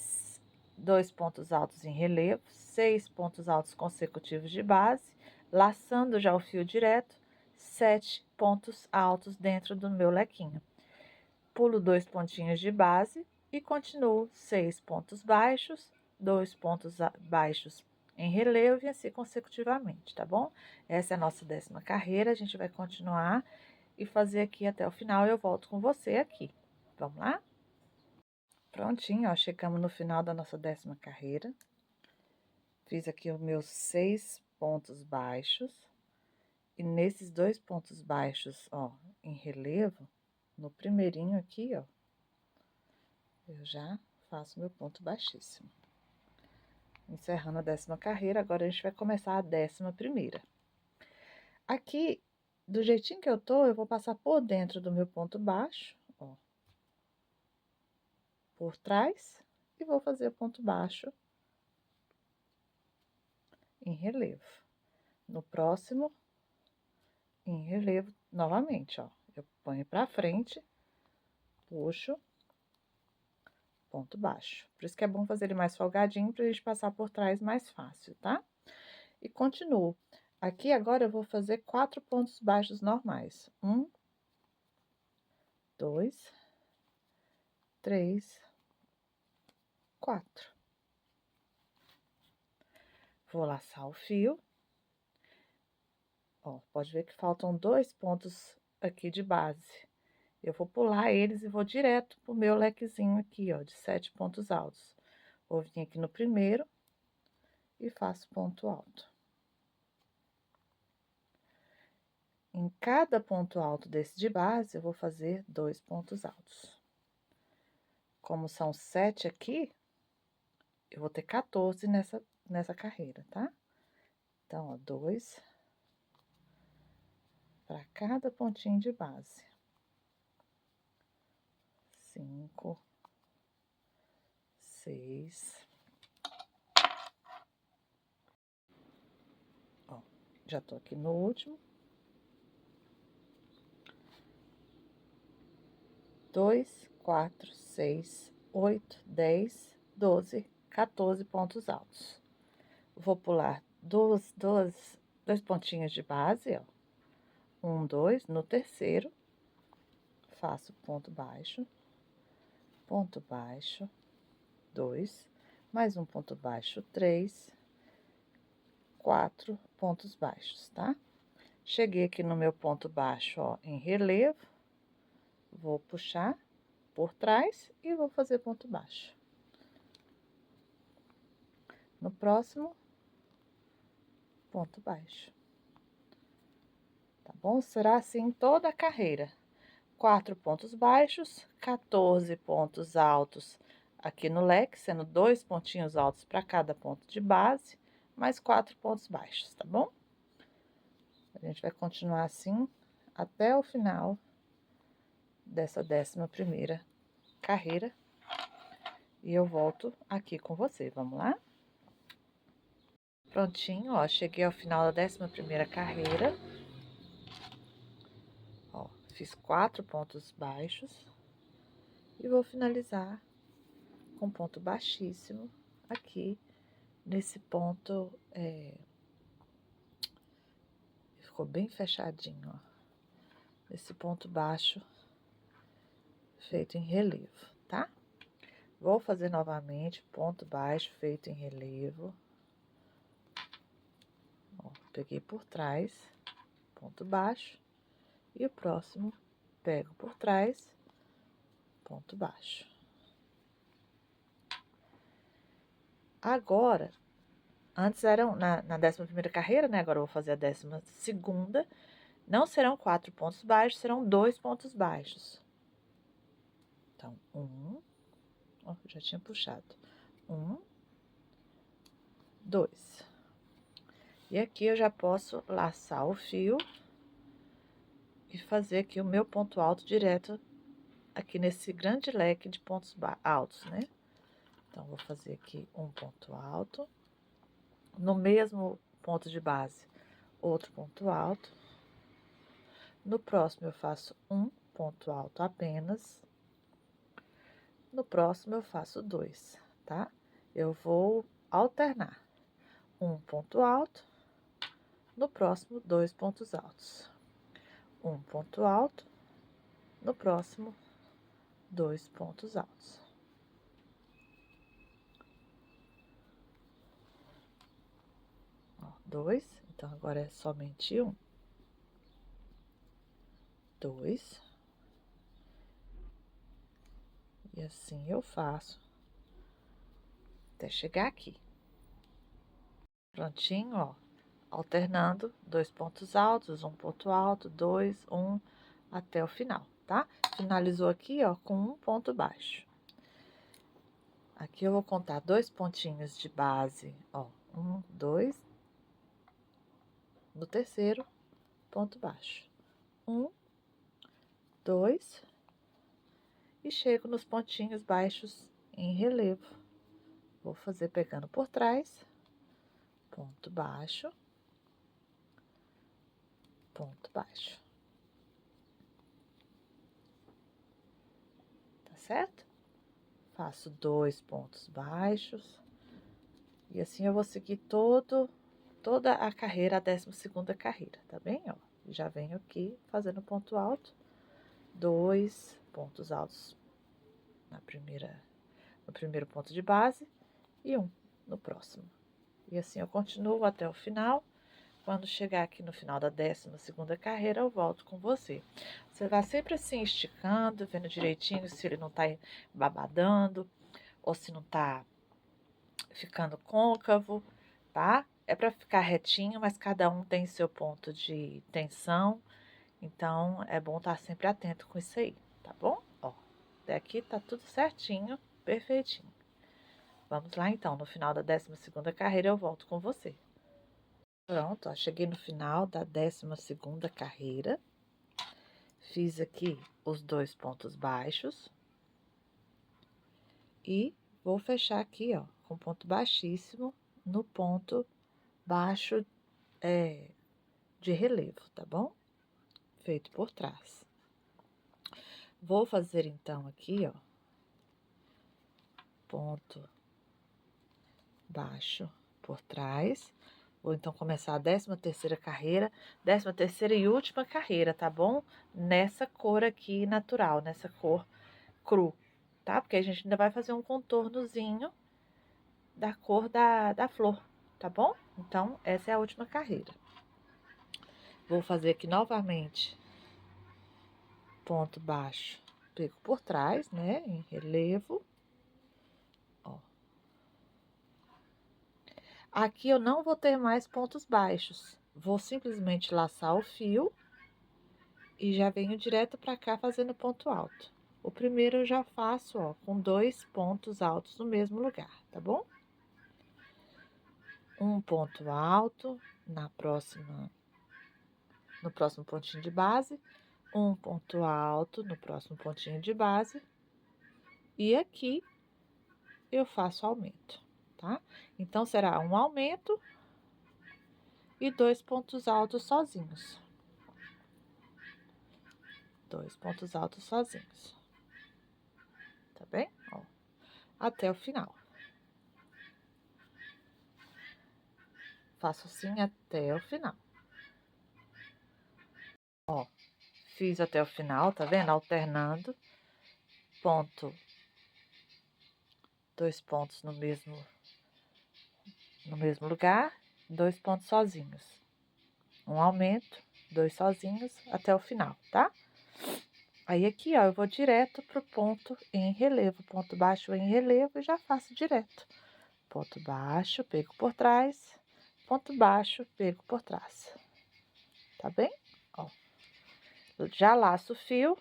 Speaker 1: 2 pontos altos em relevo, 6 pontos altos consecutivos de base, laçando já o fio direto, 7 pontos altos dentro do meu lequinho. Pulo 2 pontinhos de base e continuo 6 pontos baixos, 2 pontos baixos em relevo e assim consecutivamente, tá bom? Essa é a nossa 10ª carreira, a gente vai continuar e fazer aqui até o final. Eu volto com você aqui. Vamos lá? Prontinho, ó, chegamos no final da nossa 10ª carreira. Fiz aqui os meus 6 pontos baixos. E nesses 2 pontos baixos, ó, em relevo, no primeirinho aqui, ó, eu já faço meu ponto baixíssimo. Encerrando a 10ª carreira, agora a gente vai começar a 11ª. Aqui, do jeitinho que eu tô, eu vou passar por dentro do meu ponto baixo, ó, por trás, e vou fazer o ponto baixo em relevo. No próximo, em relevo novamente, ó, eu ponho pra frente, puxo, ponto baixo. Por isso que é bom fazer ele mais folgadinho, pra gente passar por trás mais fácil, tá? E continuo. Aqui agora eu vou fazer 4 pontos baixos normais. 1, 2, 3, 4. Vou laçar o fio. Ó, pode ver que faltam 2 pontos aqui de base. Eu vou pular eles e vou direto pro meu lequezinho aqui, ó, de 7 pontos altos. Vou vir aqui no primeiro e faço ponto alto. Em cada ponto alto desse de base, eu vou fazer 2 pontos altos. Como são 7 aqui, eu vou ter 14 nessa carreira, tá? Então, ó, 2 para cada pontinho de base. 5, 6. Ó, já tô aqui no último. 2, 4, 6, 8, 10, 12, 14 pontos altos. Vou pular dois pontinhos de base, ó. 1, 2, no terceiro, faço ponto baixo, 2, mais um ponto baixo, 3, 4 pontos baixos, tá? Cheguei aqui no meu ponto baixo, ó, em relevo, vou puxar por trás e vou fazer ponto baixo. No próximo, ponto baixo. Tá bom? Será assim toda a carreira. 4 pontos baixos, 14 pontos altos aqui no leque, sendo 2 pontinhos altos para cada ponto de base, mais 4 pontos baixos, tá bom? A gente vai continuar assim até o final dessa 11ª carreira. E eu volto aqui com você, vamos lá? Prontinho, ó, cheguei ao final da 11ª carreira. Ó, fiz 4 pontos baixos e vou finalizar com ponto baixíssimo aqui nesse ponto, ficou bem fechadinho, ó, esse ponto baixo feito em relevo, tá? Vou fazer novamente ponto baixo feito em relevo. Ó, peguei por trás, ponto baixo, e o próximo pego por trás, ponto baixo. Agora, antes eram na 11ª carreira, né? Agora eu vou fazer a 12ª. Não serão 4 pontos baixos, serão 2 pontos baixos. Então, 1, ó, já tinha puxado. 1, 2. E aqui eu já posso laçar o fio e fazer aqui o meu ponto alto direto aqui nesse grande leque de pontos altos, né? Então, vou fazer aqui um ponto alto. No mesmo ponto de base, outro ponto alto. No próximo, eu faço um ponto alto apenas. No próximo, eu faço 2, tá? Eu vou alternar. Um ponto alto. No próximo, 2 pontos altos. Um ponto alto. No próximo, 2 pontos altos. Ó, 2. Então, agora é somente 1. 2. E assim eu faço até chegar aqui. Prontinho, ó. Alternando 2 pontos altos, um ponto alto, 2, 1, até o final, tá? tá? Finalizou aqui, ó, com um ponto baixo. Aqui eu vou contar 2 pontinhos de base, ó, 1, 2, no terceiro ponto baixo. 1, 2, e chego nos pontinhos baixos em relevo. Vou fazer pegando por trás, ponto baixo, ponto baixo. Tá certo? Faço 2 pontos baixos. E assim eu vou seguir toda a carreira, a 12ª carreira, tá bem? Ó, já venho aqui fazendo ponto alto, 2 pontos altos no primeiro ponto de base e 1 no próximo. E assim eu continuo até o final. Quando chegar aqui no final da 12ª carreira, eu volto com você. Você vai sempre assim esticando, vendo direitinho se ele não tá babadando ou se não tá ficando côncavo, tá? É para ficar retinho, mas cada um tem seu ponto de tensão, então é bom estar sempre atento com isso aí, tá bom? Ó, até aqui tá tudo certinho, perfeitinho. Vamos lá então, no final da 12ª carreira eu volto com você. Pronto, ó, cheguei no final da 12ª carreira, fiz aqui os 2 pontos baixos e vou fechar aqui, ó, com ponto baixíssimo no ponto baixo de relevo, tá bom? Feito por trás. Vou fazer então aqui, ó, ponto baixo por trás. Vou então começar a 13ª carreira, 13ª e última carreira, tá bom? Nessa cor aqui natural, nessa cor cru, tá? Porque a gente ainda vai fazer um contornozinho da cor da flor, tá bom? Então, essa é a última carreira. Vou fazer aqui novamente ponto baixo, pego por trás, né, em relevo. Ó. Aqui eu não vou ter mais pontos baixos. Vou simplesmente laçar o fio e já venho direto para cá fazendo ponto alto. O primeiro eu já faço, ó, com 2 pontos altos no mesmo lugar, tá bom? Um ponto alto no próximo pontinho de base, um ponto alto no próximo pontinho de base, e aqui eu faço aumento, tá? Então, será um aumento e 2 pontos altos sozinhos. 2 pontos altos sozinhos. Tá bem? Ó, até o final. Faço assim até o final. Ó, fiz até o final, tá vendo? Alternando. Ponto. 2 pontos no mesmo lugar. 2 pontos sozinhos. Um aumento, 2 sozinhos até o final, tá? Aí aqui, ó, eu vou direto pro ponto em relevo, ponto baixo em relevo e já faço direto. Ponto baixo, pego por trás, ponto baixo, pego por trás. Tá bem? Ó, já laço o fio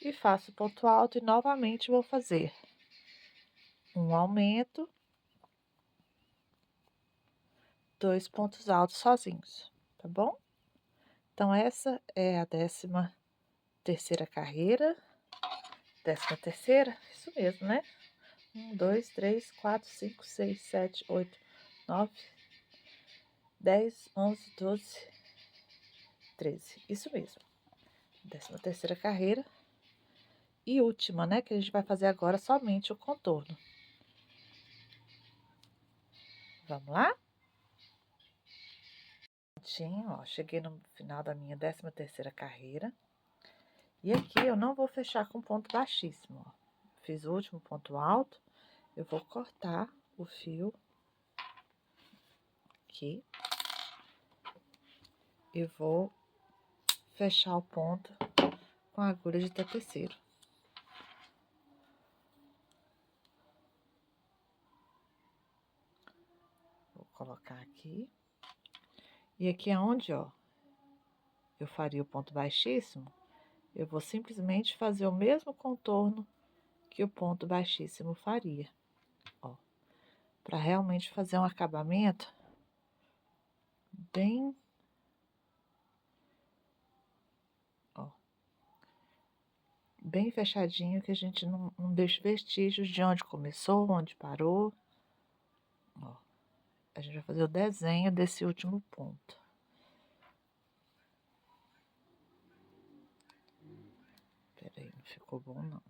Speaker 1: e faço ponto alto e novamente vou fazer um aumento, 2 pontos altos sozinhos, tá bom? Então, essa é a 13ª carreira. 13ª? Isso mesmo, né? 1, 2, 3, 4, 5, 6, 7, 8, 9, 10, 11, 12, 13. Isso mesmo. 13ª carreira. E última, né? Que a gente vai fazer agora somente o contorno. Vamos lá? Ó, cheguei no final da minha 13ª carreira. E aqui eu não vou fechar com ponto baixíssimo, ó. Fiz o último ponto alto, eu vou cortar o fio aqui e vou fechar o ponto com a agulha de tapeceiro. Vou colocar aqui. E aqui é onde, ó, eu faria o ponto baixíssimo, eu vou simplesmente fazer o mesmo contorno que o ponto baixíssimo faria, ó, para realmente fazer um acabamento bem, ó, bem fechadinho, que a gente não deixe vestígios de onde começou, onde parou, ó. A gente vai fazer o desenho desse último ponto. Peraí, não ficou bom não.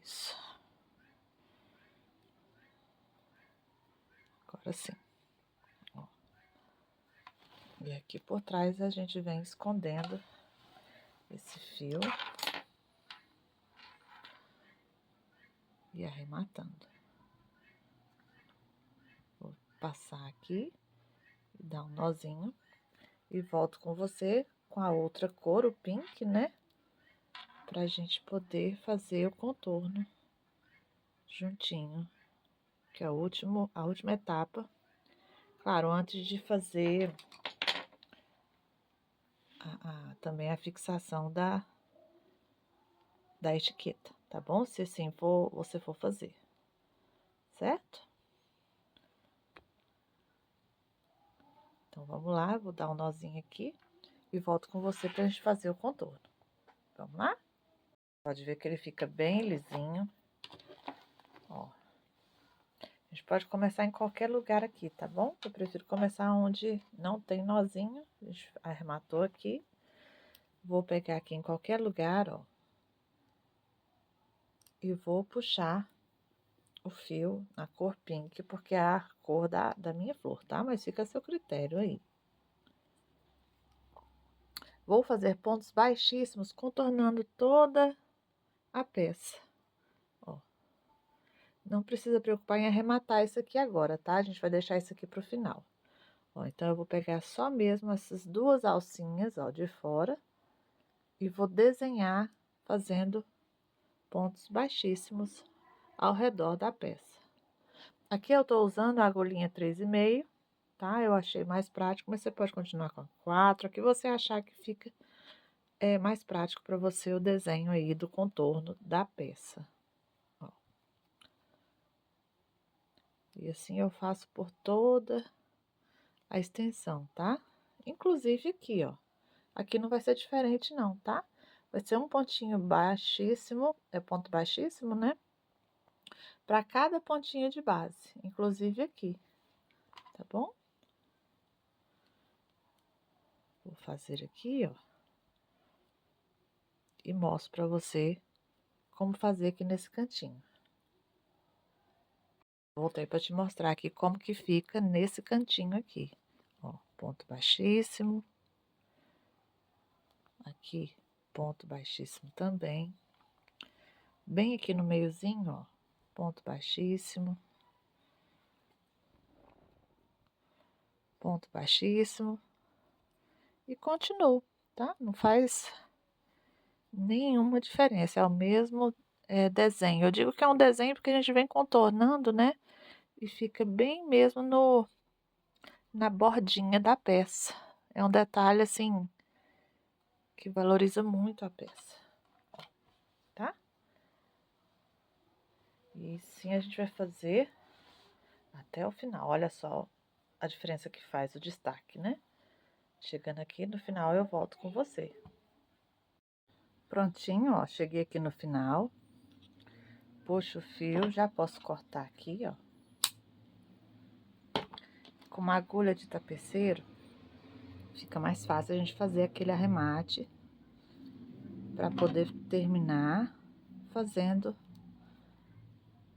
Speaker 1: Isso. Agora sim. Ó. E aqui por trás a gente vem escondendo esse fio e arrematando. Vou passar aqui e dar um nozinho e volto com você com a outra cor, o pink, né? Pra gente poder fazer o contorno juntinho, que é a última etapa. Claro, antes de fazer também a fixação da etiqueta, tá bom? Se assim você for fazer, certo? Então, vamos lá, vou dar um nozinho aqui e volto com você pra gente fazer o contorno. Vamos lá? Pode ver que ele fica bem lisinho, ó. A gente pode começar em qualquer lugar aqui, tá bom? Eu prefiro começar onde não tem nozinho. A gente arrematou aqui. Vou pegar aqui em qualquer lugar, ó. E vou puxar o fio na cor pink, porque é a cor da minha flor, tá? Mas fica a seu critério aí. Vou fazer pontos baixíssimos, contornando toda a peça, ó. Não precisa preocupar em arrematar isso aqui agora, tá? A gente vai deixar isso aqui pro final. Ó, então, eu vou pegar só mesmo essas duas alcinhas, ó, de fora. E vou desenhar fazendo pontos baixíssimos ao redor da peça. Aqui eu tô usando a agulhinha 3,5, tá? Eu achei mais prático, mas você pode continuar com a 4, a que você achar que fica mais prático para você o desenho aí do contorno da peça. Ó. E assim eu faço por toda a extensão, tá? Inclusive aqui, ó. Aqui não vai ser diferente não, tá? Vai ser um pontinho baixíssimo, ponto baixíssimo, né? Para cada pontinho de base, inclusive aqui, tá bom? Vou fazer aqui, ó. E mostro para você como fazer aqui nesse cantinho. Voltei para te mostrar aqui como que fica nesse cantinho aqui. Ó, ponto baixíssimo. Aqui, ponto baixíssimo também. Bem aqui no meiozinho, ó, ponto baixíssimo. Ponto baixíssimo. E continuo, tá? Não faz nenhuma diferença, é o mesmo desenho. Eu digo que é um desenho porque a gente vem contornando, né? E fica bem mesmo na bordinha da peça. É um detalhe, assim, que valoriza muito a peça, tá? E sim, a gente vai fazer até o final. Olha só a diferença que faz o destaque, né? Chegando aqui no final, eu volto com você. Prontinho, ó, cheguei aqui no final. Puxo o fio, já posso cortar aqui, ó. Com uma agulha de tapeceiro, fica mais fácil a gente fazer aquele arremate para poder terminar fazendo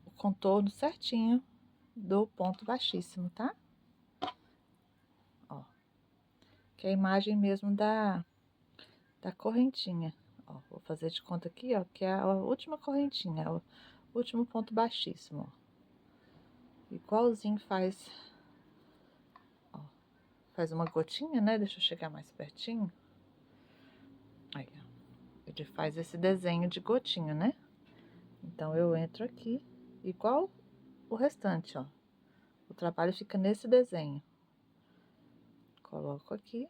Speaker 1: o contorno certinho do ponto baixíssimo, tá? Ó, que é a imagem mesmo da correntinha. Ó, vou fazer de conta aqui, ó, que é a última correntinha, o último ponto baixíssimo, ó. Igualzinho faz, ó, faz uma gotinha, né? Deixa eu chegar mais pertinho. Aí, ó, ele faz esse desenho de gotinha, né? Então, eu entro aqui, igual o restante, ó. O trabalho fica nesse desenho. Coloco aqui.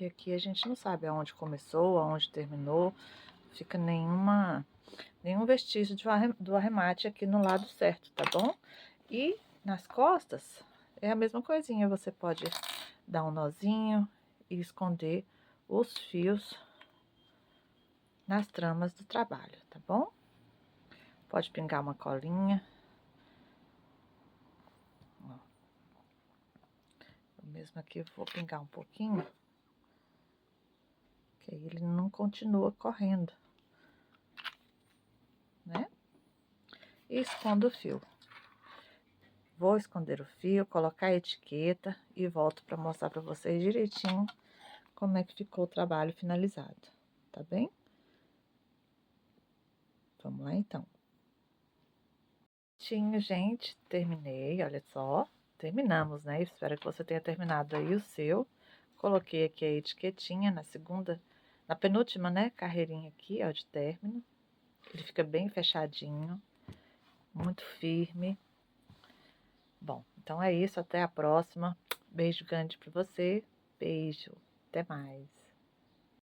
Speaker 1: E aqui a gente não sabe aonde começou, aonde terminou. Fica nenhum vestígio do arremate aqui no lado certo, tá bom? E nas costas é a mesma coisinha. Você pode dar um nozinho e esconder os fios nas tramas do trabalho, tá bom? Pode pingar uma colinha. Ó. Eu mesmo aqui vou pingar um pouquinho, que aí ele não continua correndo, né? E escondo o fio. Vou esconder o fio, colocar a etiqueta e volto para mostrar para vocês direitinho como é que ficou o trabalho finalizado, tá bem? Vamos lá, então. Tinha, gente, terminei, olha só. Terminamos, né? Espero que você tenha terminado aí o seu. Coloquei aqui a etiquetinha na penúltima, né, carreirinha aqui, ó, de término. Ele fica bem fechadinho, muito firme. Bom, então é isso, até a próxima. Beijo grande pra você. Beijo, até mais.